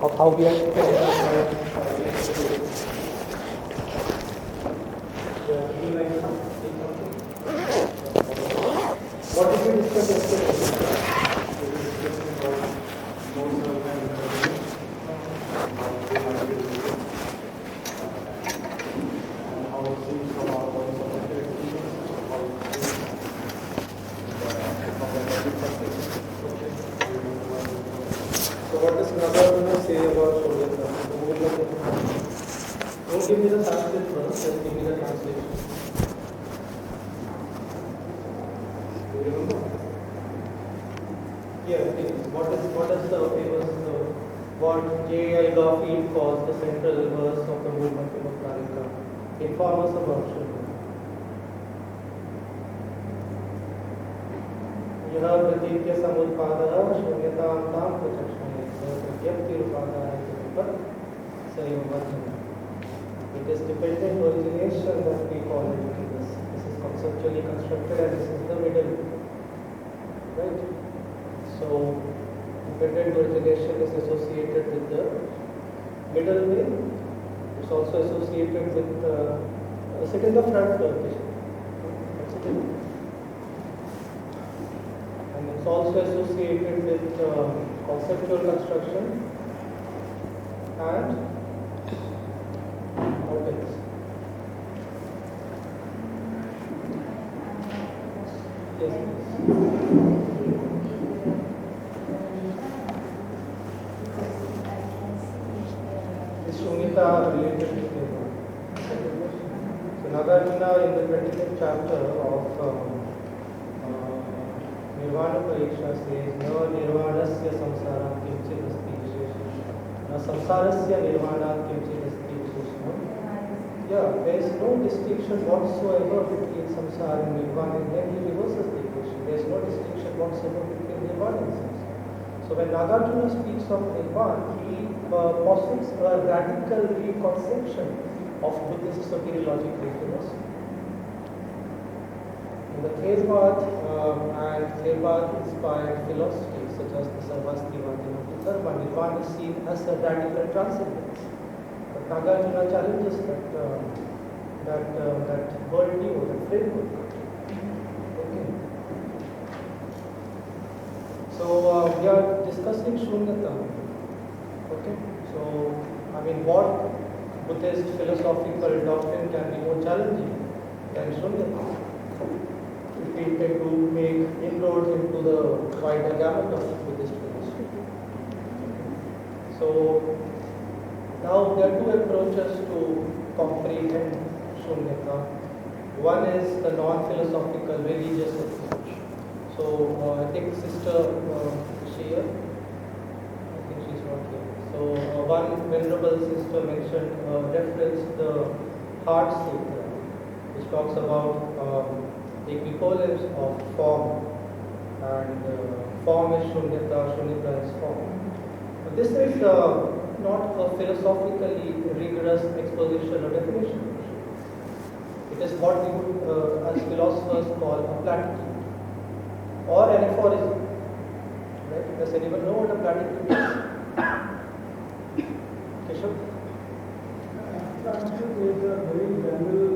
of how we are spending our time. What did we discuss yesterday? So what does Nagarjuna say about Shoryata? Don't give me the Sanskrit first, just give me the translation. Do you remember? Yeah, please. What is the famous what J.I. Garfield calls the central verse of the movement of Karika? Inform us about Shoryata. यह प्रतीत्य समुत्पादः शून्यतां तां प्रचक्षणे प्रत्यक्तिरुपादाय तत् संयोगः. It is dependent origination that we call it. This is conceptually constructed and this is the middle. Right? So dependent origination is associated with the middle way. It's also associated with sit in the front position. It's also associated with conceptual construction and what else? Yes, please. Is Shunyata related to Nirvana? So Nagarjuna in the 25th chapter of Nirvana Pariksha says, "No nirvanasya samsara kimchit asti vishesham. Na samsarasya nirvana kimchit asti vishesham." Yeah, there is no distinction whatsoever between samsara and nirvana, and then he reverses the equation. There is no distinction whatsoever between nirvana and samsara. So when Nagarjuna speaks of nirvana, he posits a radical reconception of Buddhist soteriological philosophy. The Theravada and Theravada-inspired philosophy, such as the Sarvastivada and Dharma, Nirvana is seen as a radical transcendence. But Nagarjuna challenges that worldview, that framework. Okay. So we are discussing Shunyata. Okay. So what Buddhist philosophical doctrine can be more challenging than Shunyata? We intend to make inroads into the wider gamut of Buddhist philosophy. So now there are two approaches to comprehend Shunyata. One is the non-philosophical religious approach. So I think Sister Shia, I think she's not here. So one venerable sister mentioned, referenced the Heart Sutra, which talks about the equivalence of form, and form is Shunyata, Shunyata is form. But this is not a philosophically rigorous exposition or definition. It is what we would, as philosophers, call a platitude or an aphorism. Right? Does anyone know what a platitude is? Keshav? Platitude is a very general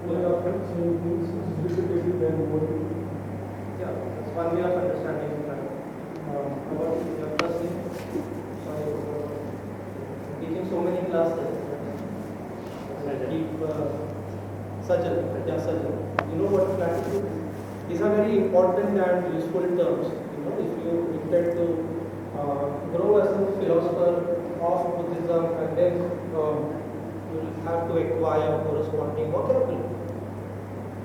way of saying things. Repetitive and boring. Yeah, that's one way of understanding that. About your first name? Sorry, teaching so many classes. Keep Sajal. Yeah, Sajal. You know what platitude is? These are very important and useful terms. If you intend to grow as a philosopher of Buddhism, and then you will have to acquire corresponding vocabulary.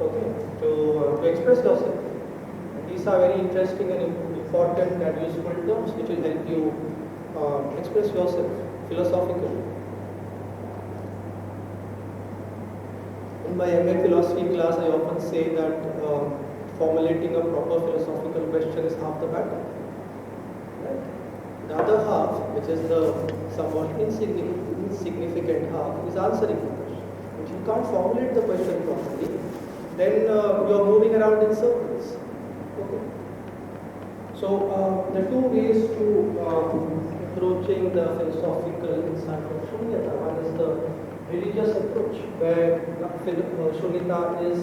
Okay, to express yourself. And these are very interesting and important and useful terms which will help you express yourself philosophically. In my MA philosophy class, I often say that formulating a proper philosophical question is half the battle. Right? The other half, which is the somewhat insignificant half, is answering the question. If you can't formulate the question properly, then you are moving around in circles. Okay. So there are two ways to approaching the philosophical insight of Shunyata. One is the religious approach, where Shunyata is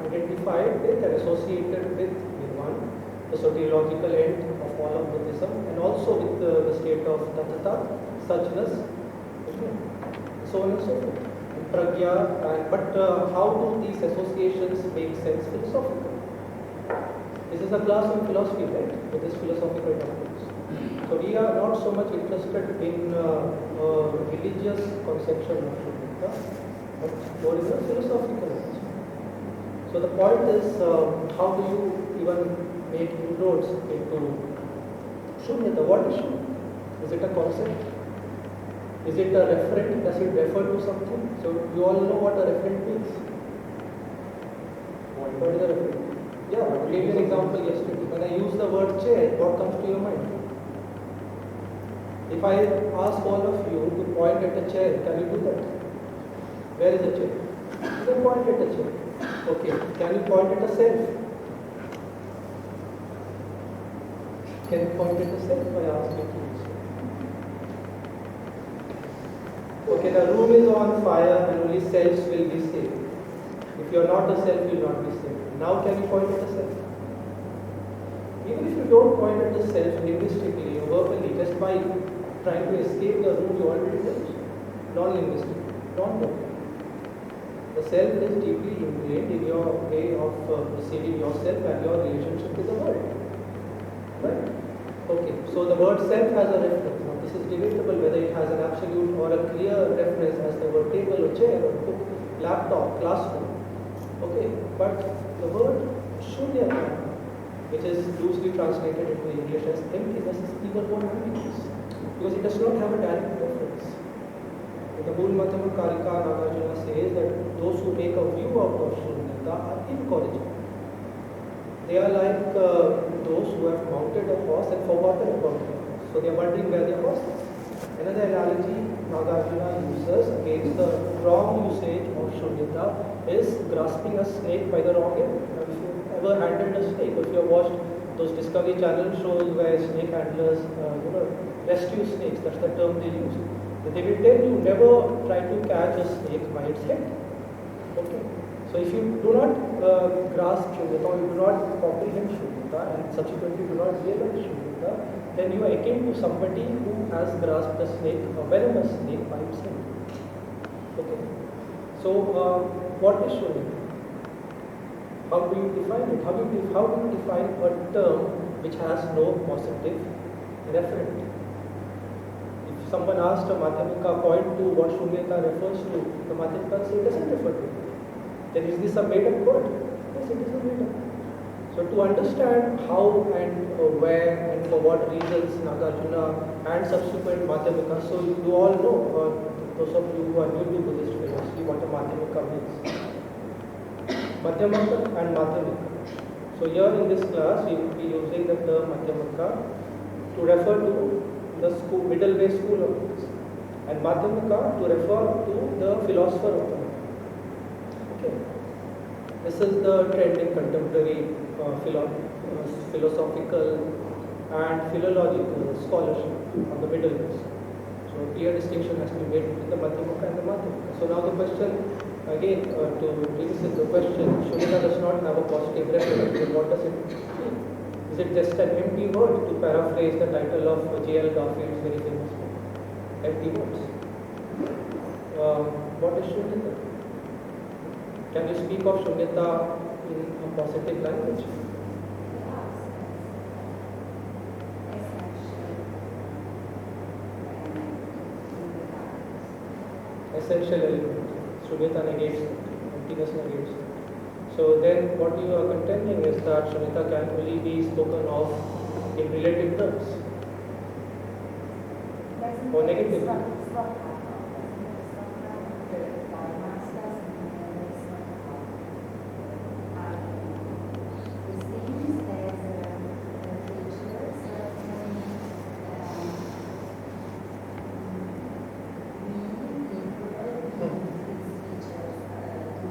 identified with and associated with one, the soteriological end of all of Buddhism, and also with the state of Tathata, suchness, okay, so on and so forth. Pragya, but how do these associations make sense philosophically? This is a class on philosophy, right? With this philosophical topics. So we are not so much interested in religious conception of Shunyata, but more in a philosophical one. So the point is, how do you even make inroads into Shunyata? What is Shunyata? Is it a concept? Is it a referent? Does it refer to something? So you all know what a referent means. What is a referent? Yeah, I gave you an example yesterday. When I use the word chair, what comes to your mind? If I ask all of you to point at a chair, can you do that? Where is the chair? You can point at a chair. Okay. Can you point at a self? Can you point at a self? I ask you to. Okay, the room is on fire and only selves will be saved. If you are not a self, you will not be saved. Now can you point at a self? Even if you don't point at the self linguistically or verbally, just by trying to escape the room, you already touch. Non-linguistically, non-verbally. The self is deeply ingrained in your way of perceiving yourself and your relationship with the world. Right? Okay, so the word self has a reference. Now this is debatable whether it has an absolute or a clear reference as the word table or chair or book, laptop, classroom. Okay, but the word shunyata, which is loosely translated into English as emptiness, is even more ambiguous because it does not have a direct reference. In the Mool Madhyama Karika, Nagarjuna says that those who make a view out of shunyata are incorrigible. They are like those who have mounted a horse and forgotten about the horse. So they are wondering where their horse is. Another analogy Nagarjuna uses against the wrong usage of shunyata is grasping a snake by the wrong end. Now, if you ever handled a snake, if you have watched those Discovery Channel shows where snake handlers rescue snakes, that's the term they use. They will tell you never try to catch a snake by its head. Okay. So if you do not grasp shunyata, or you do not comprehend shunyata and subsequently do not realize shunyata, then you are akin to somebody who has grasped a snake, a venomous snake by its head. Okay. So what is shunyata? How do you define it? How do you define a term which has no positive referent? If someone asked a Madhyamika point to what shunyata refers to, the Madhyamika say it doesn't refer to it. Then is this a made-up word? Yes, it is a made-up. So to understand how and where and for what reasons Nagarjuna and subsequent Madhyamika, so you all know, those of you who are new to Buddhist philosophy, what a Madhyamika means. Madhyamaka and Madhyamika. So here in this class, we will be using the term Madhyamaka to refer to the school, middle way school of Buddhism, and Madhyamaka to refer to the philosopher of the mind. Okay. This is the trend in contemporary philosophical and philological scholarship on the middle ways. So clear distinction has to be made between the Madhyamaka and the Madhyamaka. So now the question, again, to revisit the question, shunyata does not have a positive reference. Then what does it mean? Is it just an empty word, to paraphrase the title of J.L. Garfield's very famous book? Empty words. What is shunyata? Can you speak of shunyata in a positive language? Essential element. Shunyata negates it. Emptiness negates it. So then what you are contending is that shunyata can only be spoken of in relative terms. Or negatively.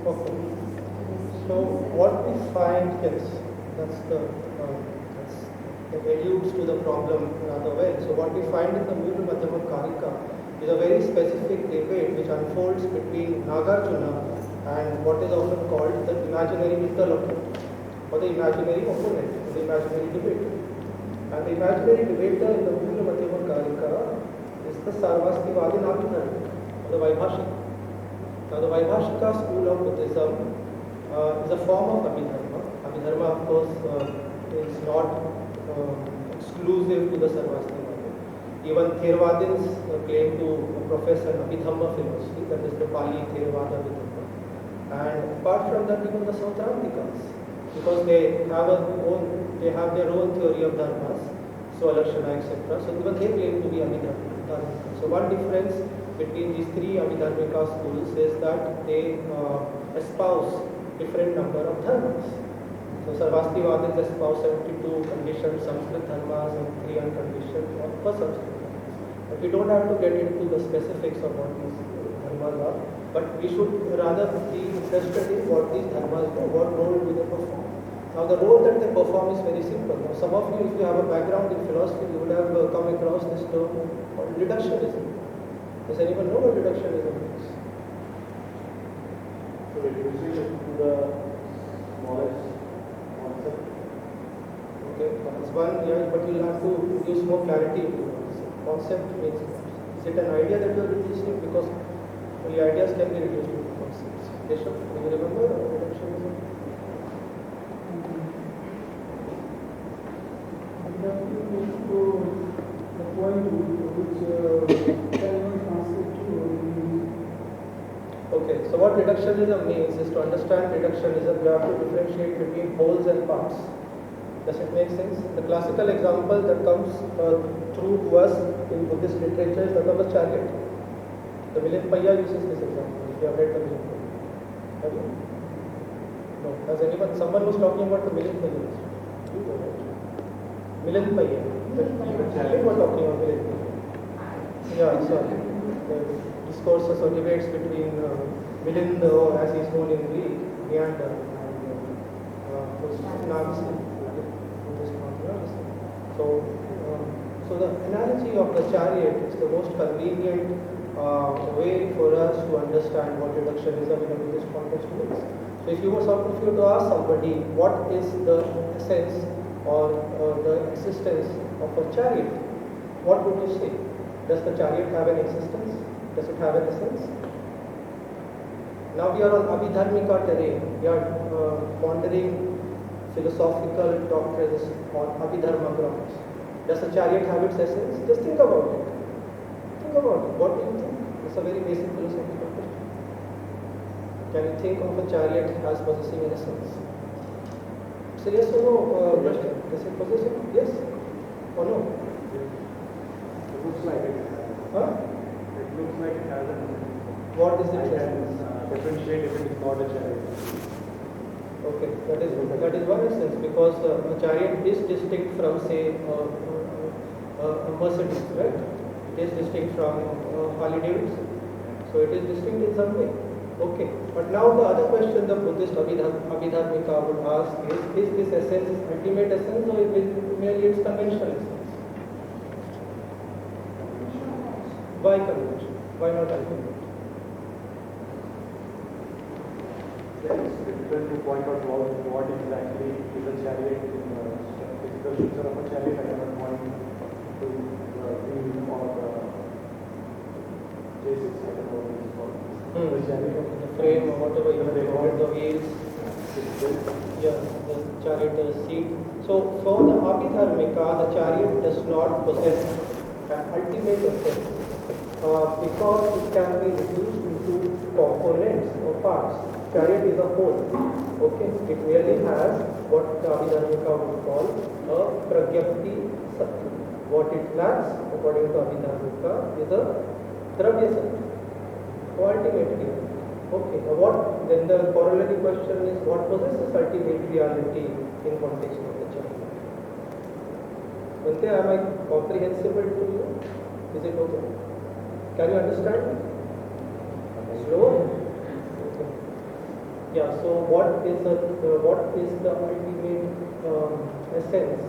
Okay. So what we find, yes, that's alludes to the problem rather well. So what we find in the Mula Madhyama Karika is a very specific debate which unfolds between Nagarjuna and what is often called the imaginary interlocutor or the imaginary opponent, or the imaginary debater. And the imaginary debater in the Mula Madhyama Karika is the Sarvastivadi Abhidharma, or the Vaibhashika. Now the Vaibhashika school of Buddhism is a form of Abhidharma. Abhidharma, of course, is not exclusive to the Sarvastivadi. Even Theravadins claim to profess an Abhidhamma philosophy, that is the Pali Theravada Abhidhamma. And apart from that, even the Sautrantikas, because they have their own theory of dharmas, so Alakshana, etc. So even they claim to be Abhidharmika. So one difference between these three Abhidharmika schools is that they espouse different number of dharmas. So Sarvastivadins espouse 72 conditioned Sanskrit dharmas and 3 unconditioned for Sanskrit dharmas. But we don't have to get into the specifics of what these dharmas are, but we should rather be interested in what these dharmas do, what role do they perform. Now the role that they perform is very simple. Now some of you, if you have a background in philosophy, you would have come across this term called reductionism. Does anyone know what reductionism is? So reducing it to the smallest concept. Okay, that's one, yeah, but you'll have to use more clarity into this. Concept means, is it an idea that you're reducing? Because only ideas can be reduced into concepts. Keshav, do you remember reductionism? The point which can translate to. Okay, so what reductionism means is, to understand reductionism, you have to differentiate between wholes and parts. Does it make sense? The classical example that comes through to us in Buddhist literature is that of a chariot. The Milinpaya uses this example. If you have read the Milinpaya. Have you? No. Has anyone? Someone was talking about the Milinpaya. You go right. Milinpaya. We were talking about Milinpaya. Yeah, sorry. The discourses or debates between Milind, as he is known in Greek, Meander, and Nagasi. So the analogy of the chariot is the most convenient way for us to understand what reductionism in a Buddhist context is. So if you were to ask somebody what is the essence or the existence of a chariot, what would you say? Does the chariot have an existence? Does it have an essence? Now we are on Abhidharmika terrain. We are pondering philosophical doctrines on Abhidharma grounds. Does the chariot have its essence? Just think about it. Think about it. What do you think? It's a very basic philosophical question. Can you think of a chariot as possessing an essence? It's a yes or no question. Does it possess it? Yes or no? It looks like it. Huh? It looks like it has an. What is its I essence? can differentiate if it is not a chariot. Okay, that is one essence, because a chariot is distinct from, say, a Mercedes, right? It is distinct from Harley Davidson. So it is distinct in some way. Okay, but now the other question the Buddhist Abhidharmika would ask is this essence its ultimate essence, or is it merely its conventional essence? Why convention? Why not ultimate? It's difficult to point out what exactly is a chariot in the physical picture of a chariot. I cannot point to the wheel or the chassis. I don't know what it is called. The chariot, The frame or whatever you have called, the wheels, yeah, the chariot, the seat. So for the Abhidharmika, the chariot does not possess an ultimate essence because it can be reduced into components or parts. Chariot is a whole. Okay, it really has what the Abhidharmika would call a pragyapti sattva. What it lacks, according to Abhidharmika, is a dravya sattva. So ultimately, okay. Now then the corollary question is, what possesses ultimate reality in context of the chariot? Bhante, am I comprehensible to you? Is it okay? Can you understand? Slow? Yeah, so what is the ultimate essence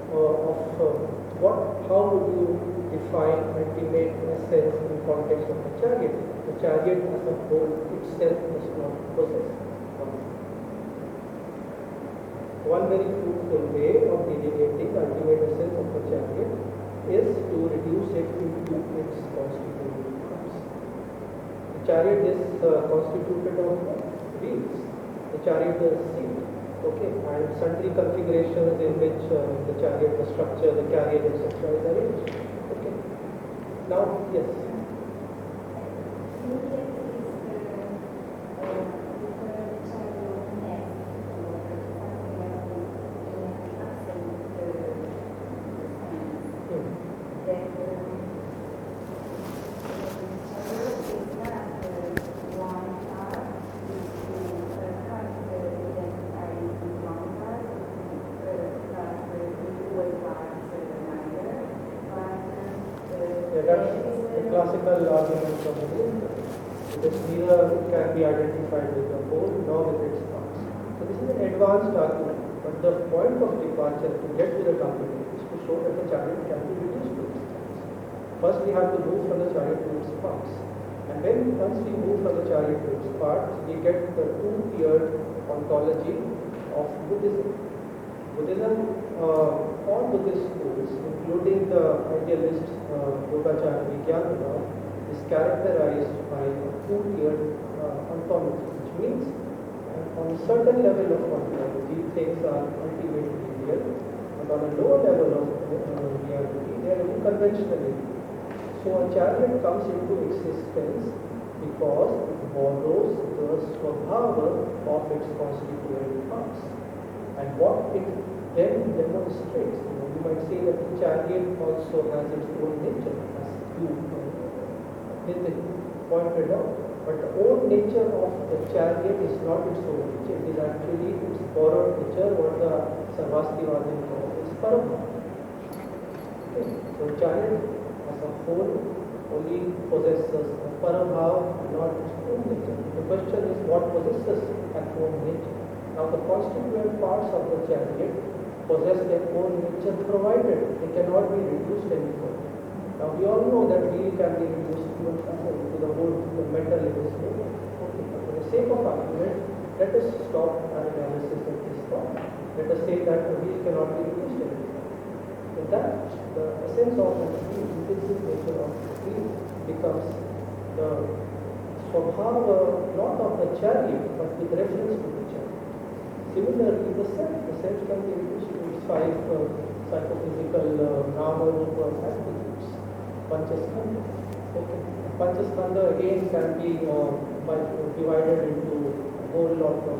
how would you define ultimate essence in context of the chariot? The chariot as a whole itself does not possess. One very fruitful way of delineating the ultimate essence of the chariot is to reduce it into its constituent parts. The chariot is constituted of wheels. The chariot is seat. Okay, and sundry configurations in which the chariot, the structure, the carriage, etc. is arranged. Okay. Now, yes. That's the classical argument of the movement. It neither can be identified with the whole nor with its parts. So this is an advanced argument, but the point of departure to get to the conclusion is to show that the chariot can be reduced to its parts. First we have to move from the chariot to its parts. And then once we move from the chariot to its parts, we get the two-tiered ontology of Buddhism. All Buddhist schools, including the idealist Yogacara Vijnana, is characterized by a two-tiered ontology, which means on a certain level of ontology, things are ultimately real, and on a lower level of reality, they are unconventionally. So a chariot comes into existence because it borrows the swabhava of its constituent parts. And what it then demonstrates, you might say that the chariot also has its own nature, as you pointed out. But the own nature of the chariot is not its own nature, it is actually its borrowed nature, what the Sarvastivadin calls its parabha. Okay. So chariot as a whole only possesses a parabha, not its own nature. The question is what possesses that own nature. Now the constituent parts of the chariot possess their own nature provided they cannot be reduced any further. Now we all know that wheel can be reduced to a metal, to the wood, to the metal in this way. Okay, but for the sake of argument, let us stop our analysis at this point. Let us say that the wheel cannot be reduced any further. So that the essence of the wheel, intrinsic nature of the wheel, becomes the swabhava not of the chariot, but with reference to the chariot. Similarly, the self can be reduced to its five psychophysical nama rupa attributes. Panchaskandha. Okay. Panchaskandha again can be divided into a whole lot of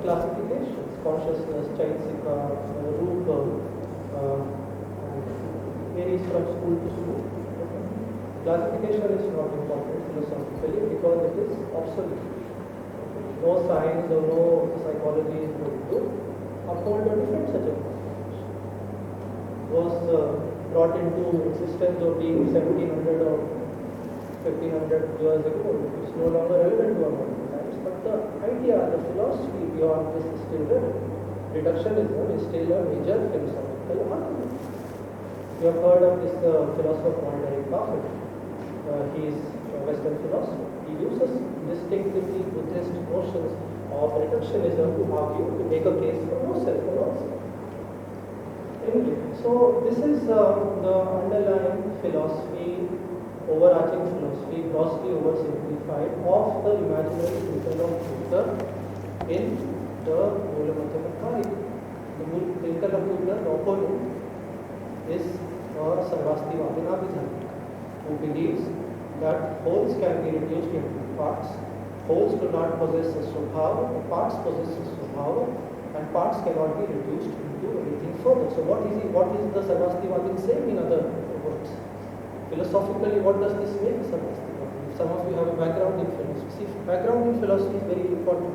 classifications: consciousness, chaitsika, rupa, varies from school to school. Okay. Classification is not important philosophically because it is obsolete. No science or no psychology is going to uphold or defend such a classification. Was brought into existence or being 1700 or 1500 years ago. It's no longer relevant to our modern times. But the idea, the philosophy beyond this is still relevant. Reductionism is still a major philosophical argument. You have heard of this philosopher called Eric Buffett. He is a Western philosopher. He uses distinctively Buddhist notions of reductionism to argue, to make a case for no self and all self. Anyway, so this is the underlying philosophy, overarching philosophy, grossly oversimplified, of the imaginary twinkle of Buddha in the Mulamadhyamakarika. The twinkle of Buddha, the opponent, is Sarvastivadin Abhidhamika, who believes that wholes can be reduced into parts. Wholes do not possess a swabhava, parts possess a swabhava, and parts cannot be reduced into anything further. So what is the Sarvastivadin saying in other words? Philosophically, what does this make Sarvastivadin? Some of you have a background in philosophy. See, background in philosophy is very important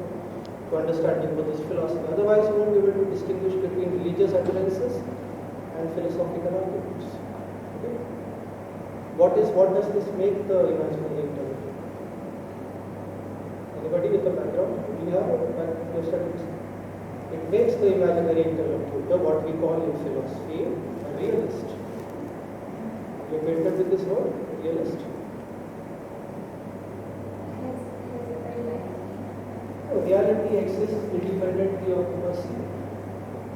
to understanding Buddhist philosophy. Otherwise, you won't be able to distinguish between religious utterances and philosophical arguments. Okay? What does this make the imaginary intelligence? Anybody with a background? Do you have a background? It makes the imaginary interlocutor what we call in philosophy a realist. You acquainted with this word, realist? No, reality exists independently of the perceived.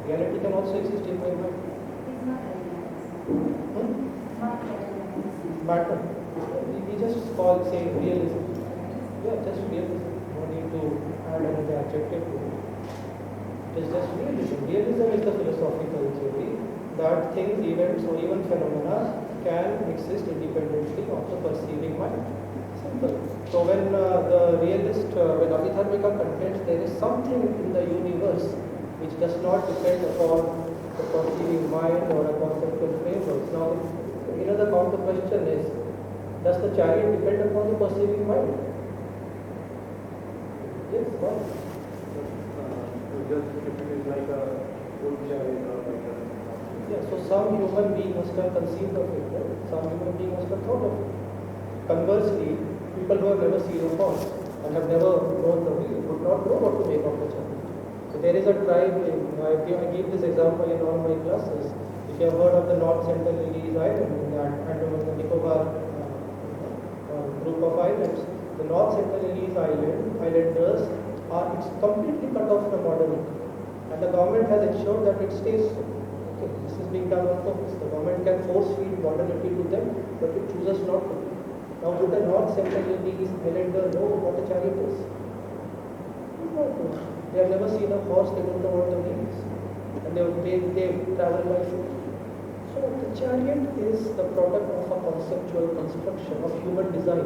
Reality can also exist in my mind. Matter. We just call, say, realism. Yeah, just realism. No need to add another adjective to it. It is just realism. Realism is the philosophical theory that things, events, or even phenomena can exist independently of the perceiving mind. Simple. So when the realist, when Abhidharmika contends there is something in the universe which does not depend upon the perceiving mind or a conceptual framework. Now, the counter question is, does the chariot depend upon the perceiving mind? Yes, why? Just if it is like a wood chariot or like a... Yeah, so some human being must have conceived of it, right? Some human being must have thought of it. Conversely, people who have never seen a horse and have never known the wheel would not know what to make of the chariot. So there is a tribe, I give this example in all my classes. If you have heard of the North Sentinelese Island, in the Andaman and Nicobar group of islands, the North Sentinelese Islanders it's completely cut off from modernity. And the government has ensured that it stays so. Okay, this is being done on purpose. The government can force feed modernity to them, but it chooses not to. Now, would the North Sentinelese Islander know what a chariot is? They have never seen a horse, they don't know what the wheel is. And they travel by foot. So the chariot is the product of a conceptual construction of human design.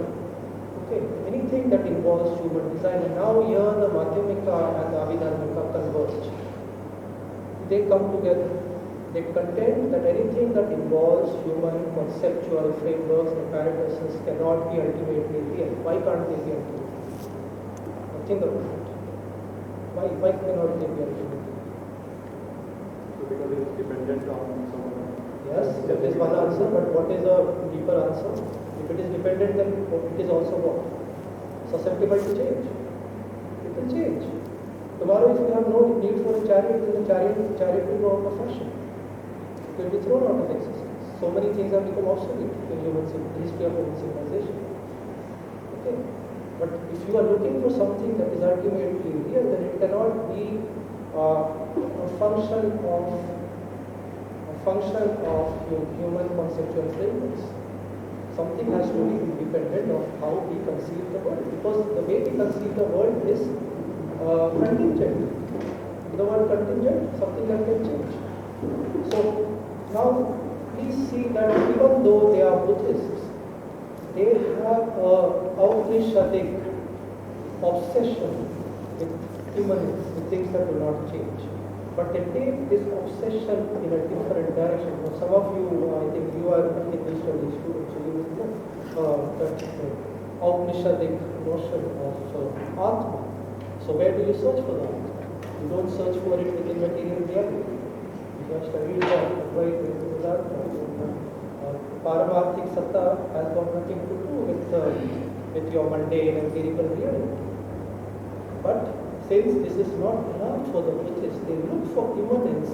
Okay, anything that involves human design. And now here the Madhyamika and the Abhidharmika converge. They come together. They contend that anything that involves human conceptual frameworks, apparatuses cannot be ultimately real. Why can't they be ultimate? Think about it. Why cannot they be ultimate? So because it is dependent on someone. Yes, that is one answer, but what is a deeper answer? If it is dependent, then it is also what? Susceptible to change. It will change. Tomorrow, if you have no need for a chariot, then the chariot will go out of fashion. It will be thrown out of existence. So many things have become obsolete in the history of human civilization. Okay. But if you are looking for something that is ultimately real, then it cannot be a function of human conceptual frameworks. Something has to be independent of how we conceive the world, because the way we conceive the world is contingent. The word contingent, something that can change. So now please see that even though they are Buddhists, they have a Upanishadic obsession with immanence, with things that will not change. But they take this obsession in a different direction. Now, some of you, I think you are Hindu studies students, so you will know that Upanishadic notion of Atma. So where do you search for the Atma? You don't search for it within material reality. You have studied that, right? Paramarthik Satta has got nothing to do with your mundane empirical reality. But since this is not enough for the Buddhists, they look for immanence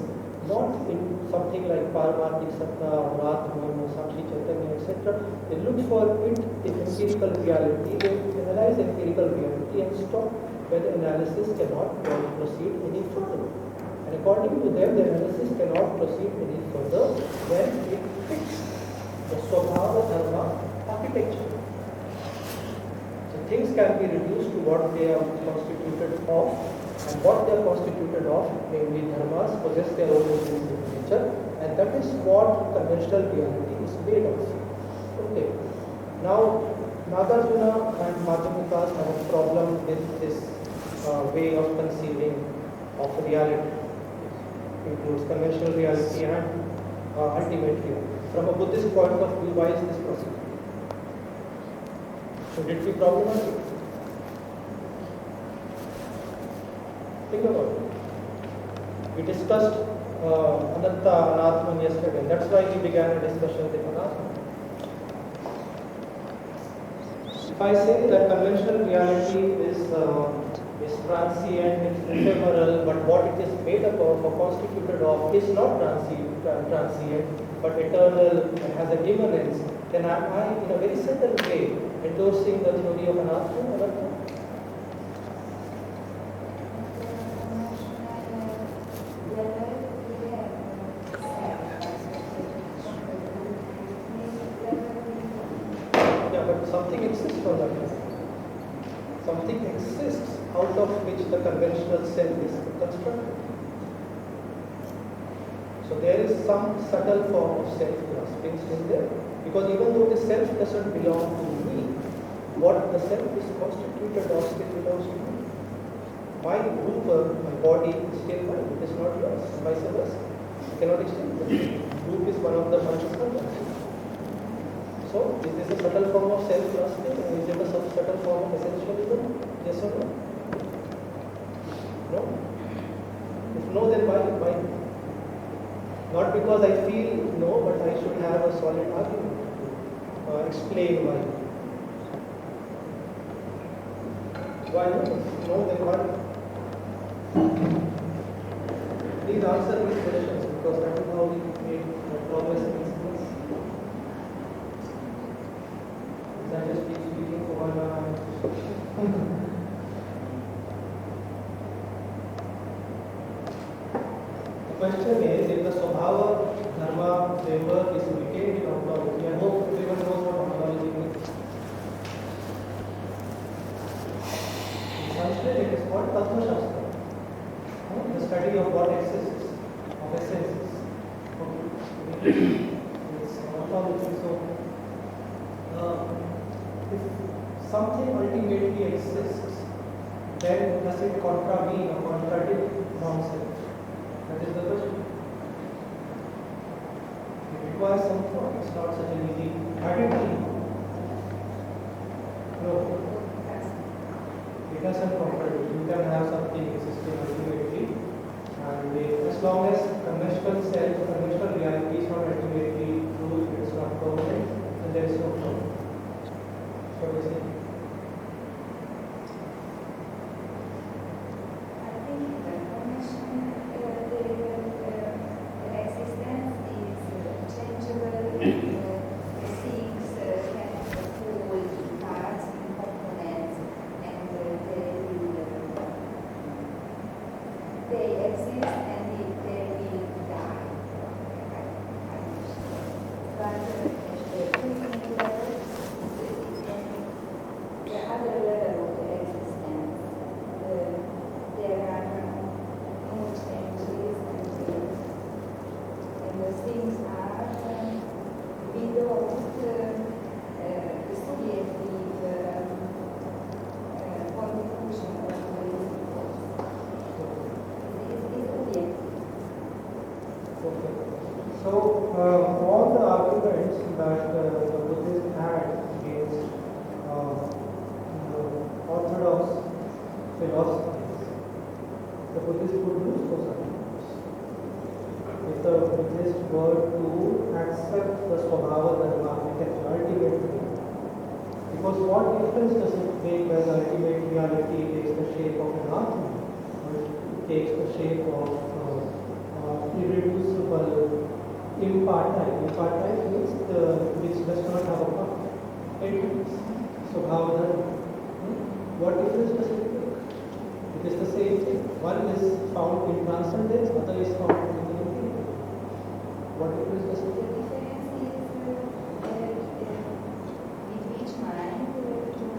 not in something like Paramarthik Satta or Atman or Sakshi Chaitanya, etc. They look for it in empirical reality. They analyze empirical reality and stop where the analysis cannot proceed any further. And according to them, the analysis cannot proceed any further when it fits the Swabhava Dharma architecture. So things can be reduced to what they are constituted of, and what they are constituted of, namely dharmas, possess their own intrinsic nature, and that is what conventional reality is made of. Okay. Now, Nagarjuna and Madhyamikas have a problem with this way of conceiving of reality. It includes conventional reality and ultimate reality. From a Buddhist point of view, why is this possible? Should it be problematic? Think about it. We discussed Anatta and Atman yesterday. That's why we began a discussion with Anatman. If I say that conventional reality is is transient, it's ephemeral, but what it is made up of or constituted of is not transient, but eternal and has an immanence, then am I, in a very subtle way, endorsing the theory of anartha? Yeah, but something exists on that level. Something exists out of which the conventional self is constructed. So there is some subtle form of self-grasping still there. Because even though the self doesn't belong to me, what the self is constituted of still belongs to me. My rupa, my body is still mine, it is not yours, and vice versa. I cannot exchange it. Rupa is one of the Panchasambhas. So, is this a subtle form of self-grasping? Is it a subtle form of essentialism? Yes or no? No? If no, then why? Not because I feel no, but I should have a solid argument to explain why. Why no? No, then why? Please answer these questions because that is how we make progress in this class. I just keep speaking for 1 hour. The question is, if the Swabhava Dharma framework is retained in ontology, I hope everyone knows what ontology means. In Sanskrit, it is called Tattva Shastra, the study of what exists, of essences. Okay. It's ontology. So, if something ultimately exists, then does it contravene or contradict non-self? That is the question. It requires some thought. It's not such an easy identity. No. It doesn't contradict. You can have something existing ultimately, and as long as conventional self, conventional reality is not ultimately true, it is not permanent, then there is no problem. What do you say? I think the connection, the existence is changeable, things can hold parts and components, and they exist and they will die. But the technical level, the other level of the existence, there are no changes and the things are without the subjective contribution of the force. It is objective. Okay. So, all the arguments that the Buddhists had against orthodox philosophies, the Buddhists would lose those arguments. If the Buddhists were to accept the Swabhava Dharma like an ultimate thing, because what difference does it make when the ultimate reality takes the shape of an Atma, or it takes the shape of irreducible impartite? Impartite means which does not have a part. Entities. Swabhava Dharma. What difference does it make? It is the same thing. One is found in transcendence, other is found in the infinity. What difference does it The make? difference is with which mind do you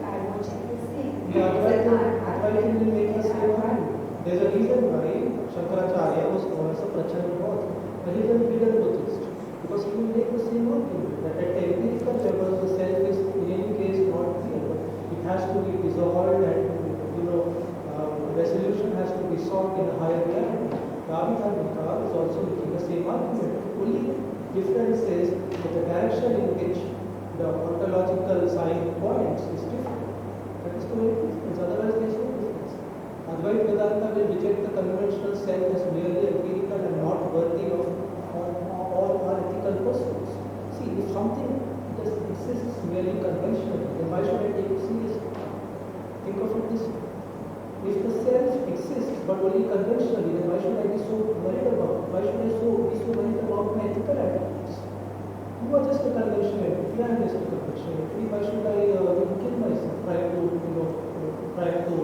are watching this thing. Yeah, why can we make the same argument? There's a reason why Shankaracharya was known as a Prachanda Bodh, but he is a bigger Buddhist, because he will make the same argument that at empirical level the self is in any case not real, but it has to be dissolved and resolution has to be sought in a higher reality. Abhidharmika is also making the same argument. Only difference is that the direction in which the ontological sign points is different. That is the only difference. Otherwise, there is no difference. Advaita Vedanta will reject the conventional self as merely empirical and not worthy of all our ethical pursuits. See, if something just exists merely conventionally, then why should I take Think of it this way. If the self exists but only conventionally, then why should I be so worried about? Why should I be so worried about my ethical attitudes? You are just a conventional entity. I am just a conventional entity. Why should I kill myself trying to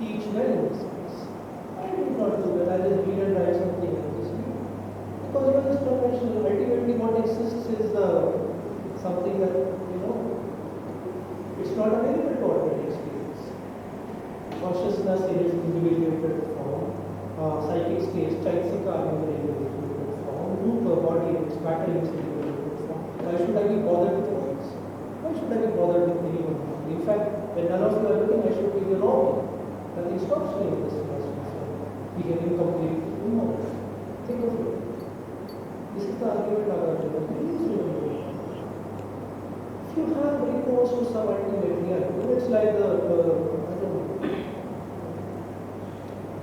teach well in this space? I will not do that. I just read and write something like this. Because you are just conventional. Ultimately, what exists is something that it's not available to ordinary experience. Consciousness in its individuated form, psychic states, chaitanya in the individuated form, rupa body in its patterns in individuated form. Why should I be bothered with words? Why should I be bothered with anyone? In fact, when none of you are looking, I should be the wrong. Nothing stops me in this philosophy from behaving completely immoral. Think of it. This is the argument Nagarjuna. Please remember. If you have recourse to some ultimate reality, it's like I don't know.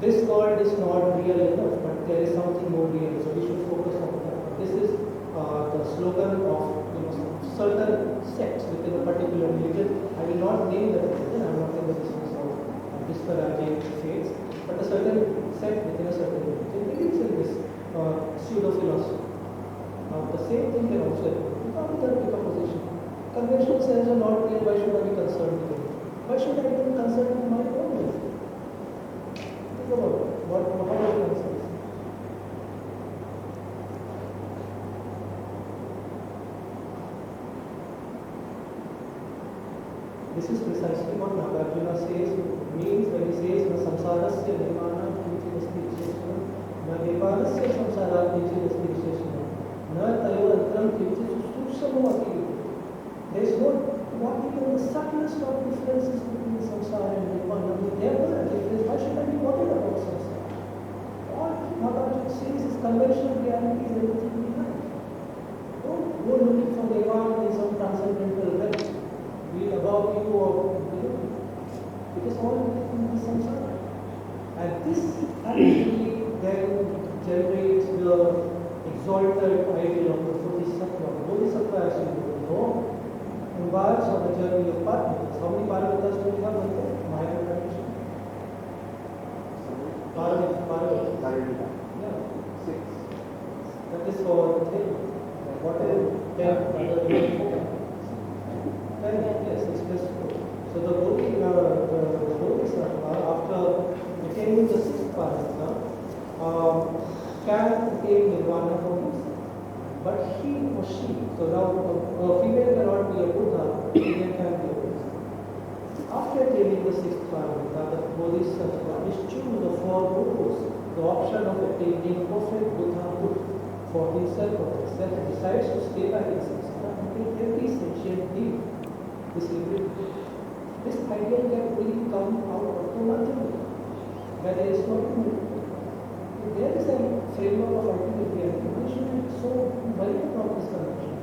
This world is not real enough, but there is something more real, so we should focus on that. This is the slogan of certain sects within a particular religion. I will not name the religion. I am not in the business of disparaging faiths, but a certain sect within a certain religion believes in this pseudo philosophy. The same thing can also happen without that decomposition. Conventional cells are not real. Why should I be concerned with it? Why should I be concerned with my own life? Think about it. How are you concerned? This is precisely what Nagarjuna means when he says, "Na samsarasya nirvana kinchidasti visheshana, na devanasya samsara kinchidasti visheshana, na tayorantaram kinchid sukshamam api." There is not even the subtlest of differences between samsara and nirvana. There were a difference. Why should I be bothered about samsara? All Nagarjuna says is conventional reality is everything we have. Don't go looking for nirvana in some transcendental realm. Be it above you or below you. It is all in the samsara. And this actually then generates the exalted ideal of the Bodhisattva. Bodhisattva, as you know, embarks on a journey of Paramatas. How many Paramatas do we have in there? Mahayana tradition? Paramita. Yeah. 6. That is for the thing. What is 10? 10, yes, it's just 4. So the Bodhisattva, after attaining the 6th Paramita, can attain Nirvana for himself. But he or she, so now a female cannot be a Buddha, female can be a Buddha. After attaining the 6th Paramita, the Bodhisattva eschews the 4 gurus, the option of attaining perfect Buddhahood for himself or herself, and decides to stay back in samsara until every sentient being is liberated. This idea can only come out of the Madhyamika, where there is no human. If there is a framework of ultimate reality, why should I be so worried about this connection?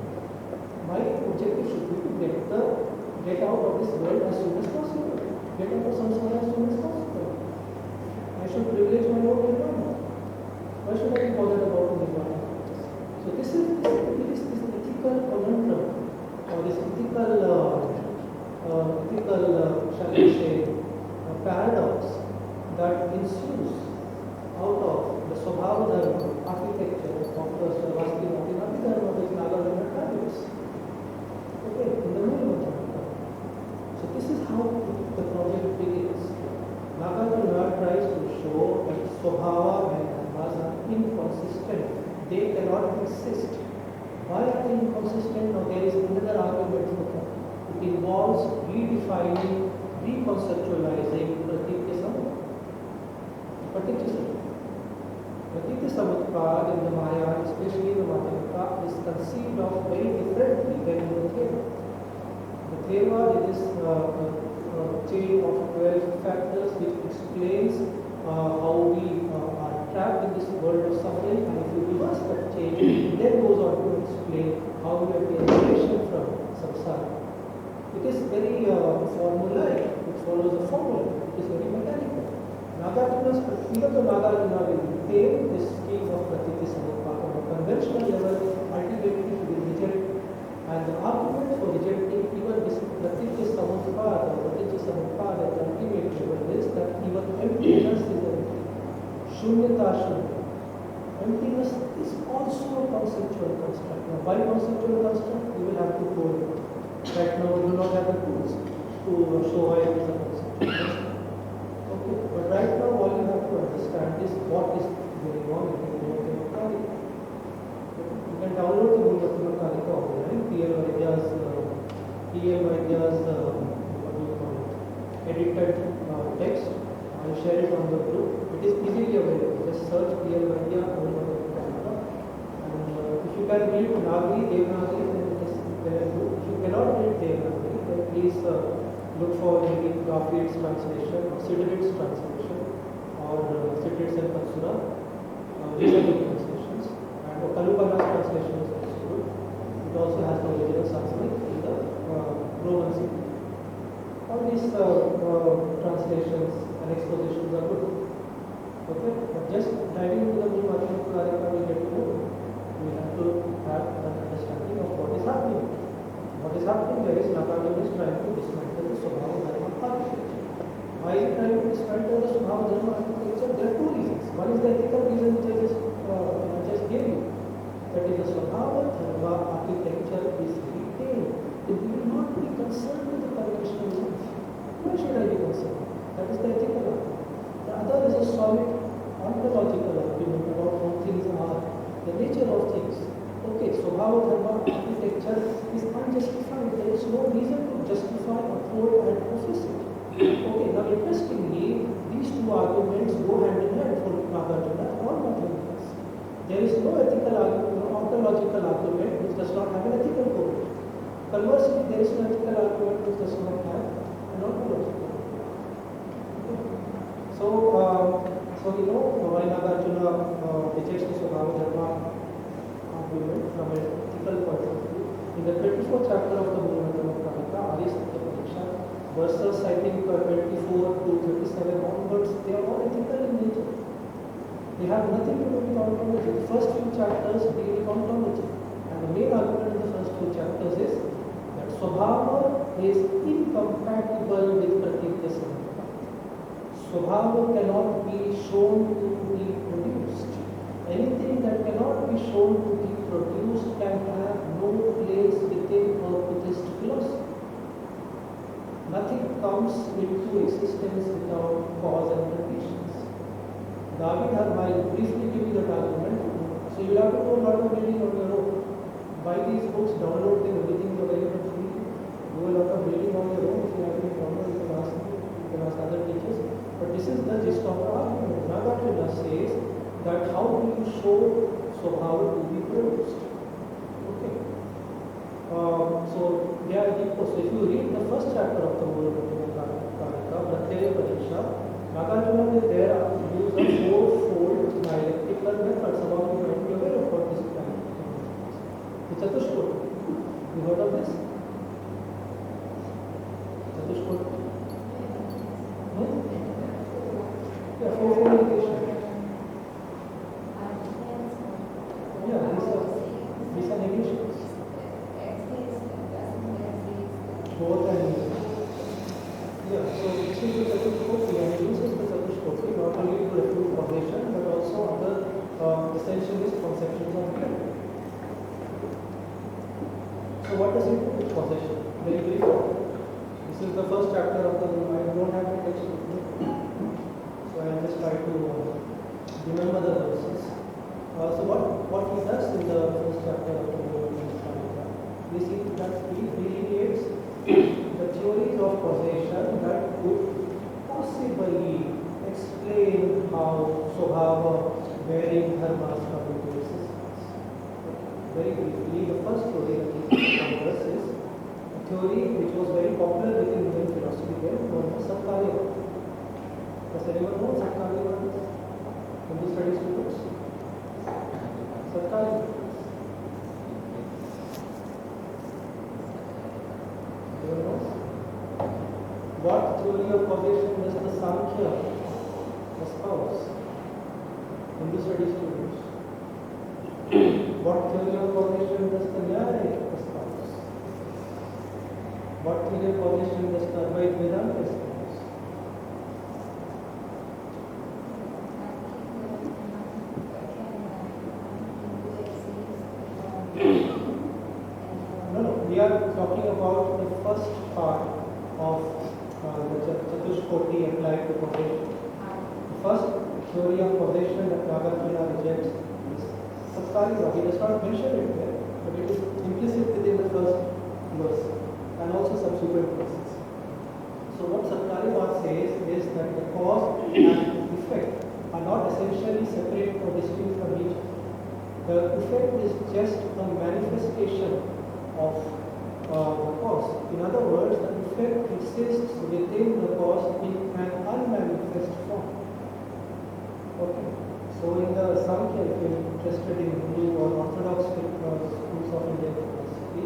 My objective should be to get out of this world as soon as possible. Get out of samsara as soon as possible. I should privilege my own nirvana. Why should I be bothered about nirvana? So this is this ethical conundrum, or this ethical shall we say, paradox that ensues out of the Swabhava Dharma architecture of the Sarvastivati Dharma which Nagarjuna travels. Okay, in the middle of that. So this is how the project begins. Nagarjuna tries to show that Swabhava and Dharmas are inconsistent. They cannot exist. Why are they inconsistent? Now there is another argument for that. It involves redefining, reconceptualizing Pratitya Samutpad in the Maya, especially in the Madhyamika, is conceived of very differently than in the Theva. The Theva is a chain of 12 factors which explains how we are trapped in this world of suffering, and if you reverse that chain, it then goes on to explain how we are liberation from samsara. It is very formulaic, it follows a formula, it is very mechanical. Even though Nagarjuna will retain this scheme of Pratitya Samutpad on a conventional level, ultimately he will reject, and the argument for rejecting even this Pratitya Samutpad or Pratitya Samutpad as the ultimate Ashuddha. Emptiness is also a conceptual construct. Now, why conceptual construct? You will have to go into it. Right now, we do not have the tools to show why it is a conceptual construct. Okay, but right now, all you have to understand is what is going on in the Bhagavad Gita. You can download the Bhagavad Gita online, P.L. Vaidya's what do you call it, edited text. I will share it on the group. It is easily available. Just search P.L. Vaidya and if you can read Nagari, Devanagari, then it is very good. If you cannot read Devanagari, then please look for maybe Garfield's translation, or Sidderit's translation, or Sidderit's and Kansura. These are good translations. And Kalupana's translation is also good. It also has the original Sanskrit in the Roman city. All these translations and expositions are good. Okay, but just diving into the new Madhyamaka will get to know. We have to have an understanding of what is happening. What is happening there is Nagarjuna is trying to dismantle the Swabhava Dharma architecture. Why is he trying to dismantle the Swabhava Dharma architecture? There are two reasons. One is the ethical reason which I just gave you. That is the Swabhava Dharma architecture is retained. It will not be concerned with the conventional life. Why should I be concerned? That is the ethical argument. The other is a solid ontological argument about how things are, the nature of things. Okay, Swabhava Dharma architecture is unjustified. There is no reason to justify, uphold and profess it. Okay, now interestingly, these two arguments go hand in hand for Nagarjuna and all mathematics. There is no ethical argument, no ontological argument which does not have an ethical core. Conversely, there is no ethical argument which does not have an ontological core. So you know why Nagarjuna rejects the Swabhava Dharma argument from an ethical point of view. In the 24th chapter of the Bhagavad-gita, Arya Satya Pariksha, verses I think 24 to 37 onwards, they are all ethical in nature. They have nothing to do with ontology. The first few chapters deal with ontology, and the main argument in the first few chapters is that Swabhava is incompatible with Pratikya Sankara. Swabhava cannot be shown to be produced. Anything that cannot be shown to be produced can have no place within a Buddhist philosophy. Nothing comes into existence without cause and conditions. David I'll briefly give you that argument. So you have to do a lot of reading on your own. Buy these books, download them, everything is available free. Do a lot of reading on your own. If you have any problem, you can ask me, you can ask other teachers. But this is the gist of the argument. Nagarjuna says that how do you show Swabhava to be produced? Okay. So if you read the first chapter of the Bhagavad-gita, Pratyaya Pariksha, Nagarjuna will there use a four-fold dialectical method. Some of you might be aware of what this dialectical method is. The Chatushkoti. You heard of this? Chatushkoti? No? Yeah, four-fold negation. Yeah, these are negations. Both and yeah, so this is the Chatushkoti, and it uses the Chatushkoti not only to refute causation but also other essentialist conceptions of reality. So what does it do with causation? Very briefly. This is the first chapter of the I don't have the text with me. So I will just try to remember the verses. So what he does in the first chapter of the Bhagavad-gita, we see that he delineates the theories of causation that could possibly explain how Swabhava varying dharmas come into existence. Very briefly, the first theory that he covers is a theory which was very popular within Indian philosophy then, known as Satkaryavada. Does anyone know Satkaryavada? Hindu studies students? Satkaryavada. What theory of causation does the Sankhya espouse? Hindu studies students. What theory of causation does the Nyaya espouse? What theory of causation does the Advaita Vedanta espouse? we are talking about the first part of the Chatushkoti applied to causation. The first theory of causation that Nagarjuna rejects is Satkariya. He does not mention it there, but it is implicit within the first verse and also subsequent verses. So what Satkariya says is that the cause and effect are not essentially separate or distinct from each other. The effect is just a manifestation of the cause. In other words, the effect exists within the cause in an unmanifest form. Okay. So in the Samkhya, if you're interested in Hindu or Orthodox schools of Indian philosophy,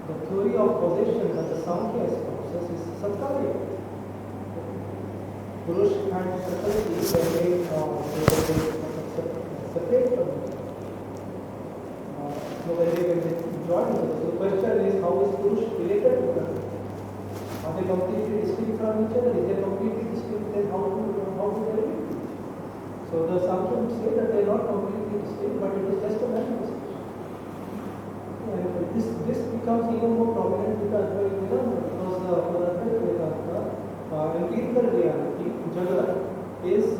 the theory of causation that the Samkhya espouses is Satkariya. Purush and Prakriti were separate from each other. When they join each other. So the question is, how is Purush related to Prakriti? Are they completely distinct from each other? If they are completely distinct, then how do they relate? So the Samkhya would say that they are not completely distinct, but it is just a manifestation. And this becomes even more prominent with the Advaita Vedanta, because for the Advaita Vedanta, empirical reality, Jagat, is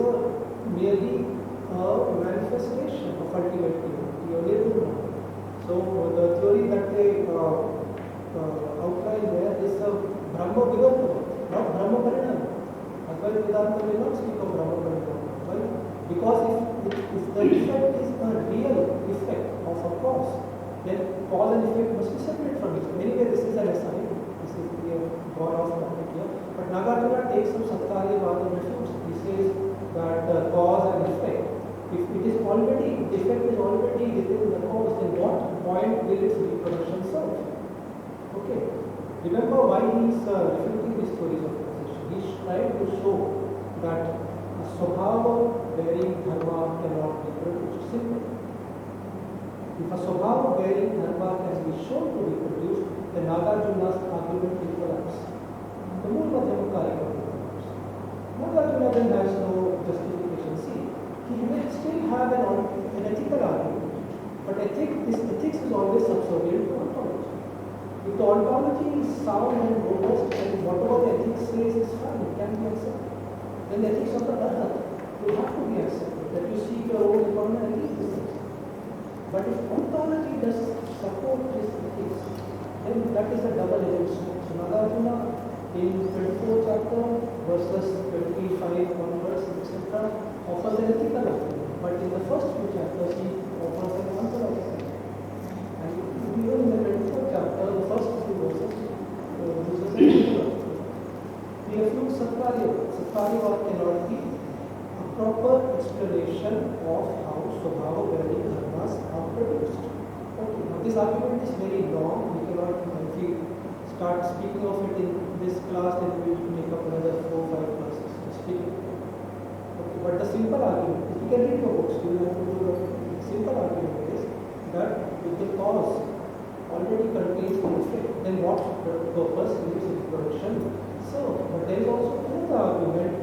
merely a manifestation of ultimate reality, or reality. So the theory that they outline there is a Brahma Vigatva, not Brahma Parinama. Advaita Vedanta will not speak of Brahma Parinama. Why? Because if the effect is a real effect of a cause, then cause and effect must be separate from each other. Anyway, this is an aside. This is we have gone off topic here. But Nagarjuna takes some Satkariya and refutes. He says that cause and effect, if it is already, the effect is already within the cause, then what point will its reproduction serve? Okay. Remember why he is refuting these theories of causation. He is trying to show that a Swabhava bearing dharma cannot be produced. Simple. If a Swabhava bearing dharma can be shown to be produced, then Nagarjuna's argument will collapse. The Mool Madhyamakari argument. Nagarjuna then has no justification. See, he may still have an ethical argument, but ethics is always subservient to ontology. If the ontology is sound and robust, then whatever the ethics says is fine, it can be accepted. Then the ethics of the Arhat will have to be accepted, that you seek your own economy and leave this thing. But if ontology does support this ethics, then that is a double-edged sword. So Nagarjuna in 24th chapter verses 25 onwards, etc., offers an ethical argument. But in the first few chapters, he offers an ontological argument. And even in the 24th chapter, the first few verses, uses an ethical argument. We refute Satkariya. Satkariya cannot be a proper explanation of how Swabhava bearing dharmas are produced. Okay, now this argument is very long. We cannot, if we start speaking of it in this class, then we will make up another 4 or 5 classes to speak. Okay, but the simple argument, if you can read the books, you have to do the simple argument is that if the cause already contains the effect, then what purpose is its reproduction serve? But there is also another argument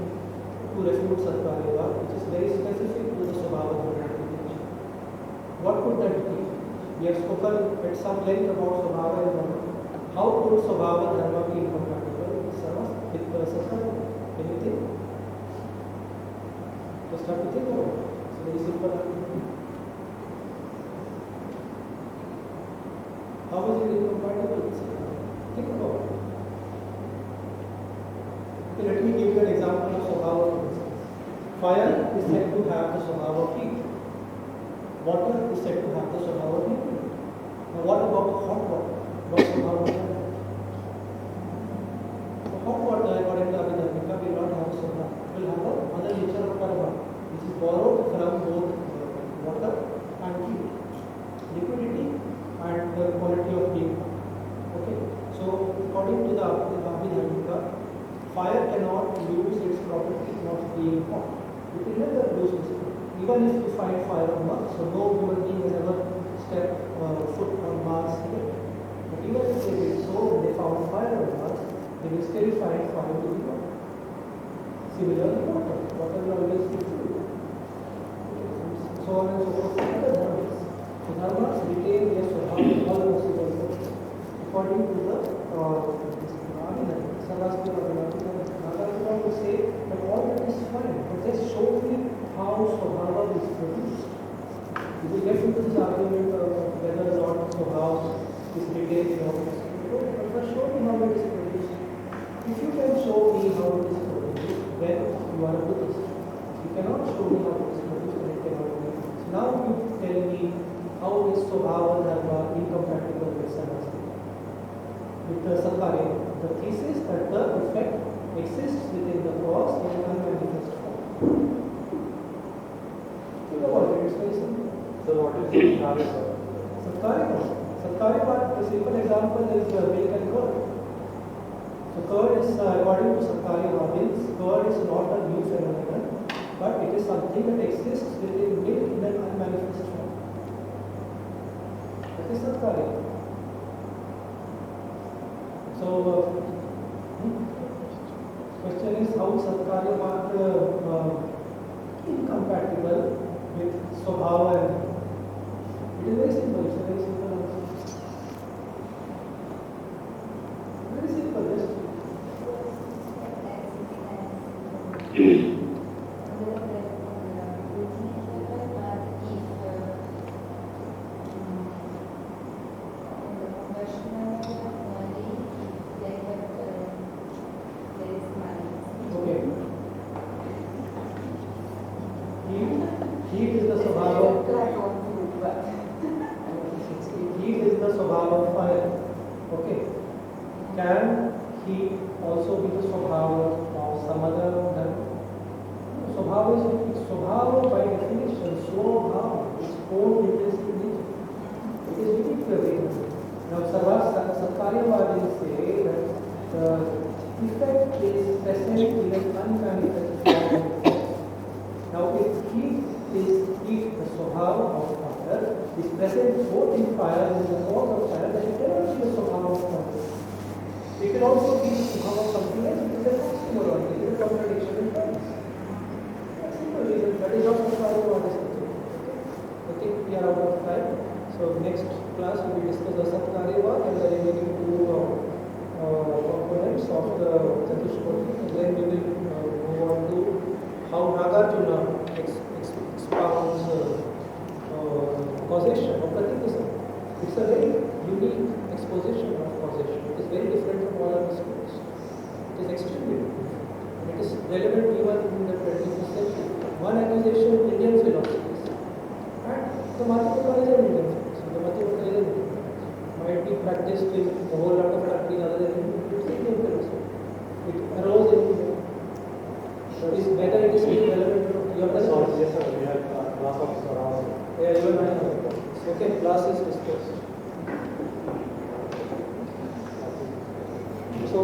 to refute Satkariya, which is very specific to the Swabhava dharma. What could that be? We have spoken at some length about Swabhava and dharma. How could Swabhava dharma be incompatible with Satkariya? Anything? Just have to think about it. It's a very simple argument. How is it incompatible with Satkariya? Think about it. Okay, let me give you an example of Swabhava, for instance. Fire is said to have the Swabhava of heat. Water is said to have the Swabhava of liquid. Now what about hot water? What Swabhava of that? So hot water, according to Abhidharmika, will not have a Swabhava. It will have another nature of karma, which is borrowed from both water and heat, liquidity and the quality of being hot. Okay, so according to the Abhidharmika, fire cannot lose its property of being hot. It will never lose its property. Even if you find fire on Mars, so no human being has ever stepped foot on Mars yet. But even if they did so, when they found fire on Mars, they will still find fire to be hot. Similarly, water will always be fluid. So on and so forth. Other dharmas. So dharmas retain their swabhava all possible according to the Nagarjuna would say that all that is fine, but just show me how swabhava is produced. If we get into this argument of whether or not swabhava is retained in all this, but show me how it is produced. If you can show me how it is produced, then you are a Buddhist. You cannot show me how it is produced, then it cannot be. So now you tell me how is swabhava dharma incompatible with sarvastika? With the Sakarya, the thesis that the effect exists within the cause in an unmanifest form. Think about it, it's very simple. So what is the Sakarya? Sakarya, the simple example is milk and curd. So curd is, according to Sakarya, curd is not a new phenomenon, but it is something that exists within milk in an unmanifest form. That is Sakarya. So, question is how Satkarya Matra incompatible with Swabhava and it is very simple, it's a very simple answer. Very simple, just heat is the swabhava. Heat is the swabhava of fire. Okay. Can heat also be the swabhava of some other dharma? Swabhava is swabhava by definition. Swabhava is own intrinsic nature. It is unique to everyone. Now, Satkaryavadis say that the effect is present in an unmanifest form. Now, if heat is heat, the swabhava of fire is present both in fire and in the cause of fire, then it cannot be the swabhava of fire. It can also be the swabhava of something else, it is an oxymoron, it is a contradiction in terms. That's simple reason, that is not Satkaryavadis. I think we are out of time. So, next class we will discuss the Satkaryavad and the remaining two components of the Chatushkoti, and then we will move on to how Nagarjuna expounds causation or pratikism. It's a very unique exposition of causation. It is very different from all other schools. It is extremely different. It is relevant even in the 21st century. One accusation in Indian philosophy and the Mathematical Indian philosophy. The Mathematical might be practiced in a whole lot of countries other than Indian philosophy. It arose in India. Is whether it is still relevant to your So, yes, sir, we have class of around. Yeah, you and I know. Okay, class is discussed. So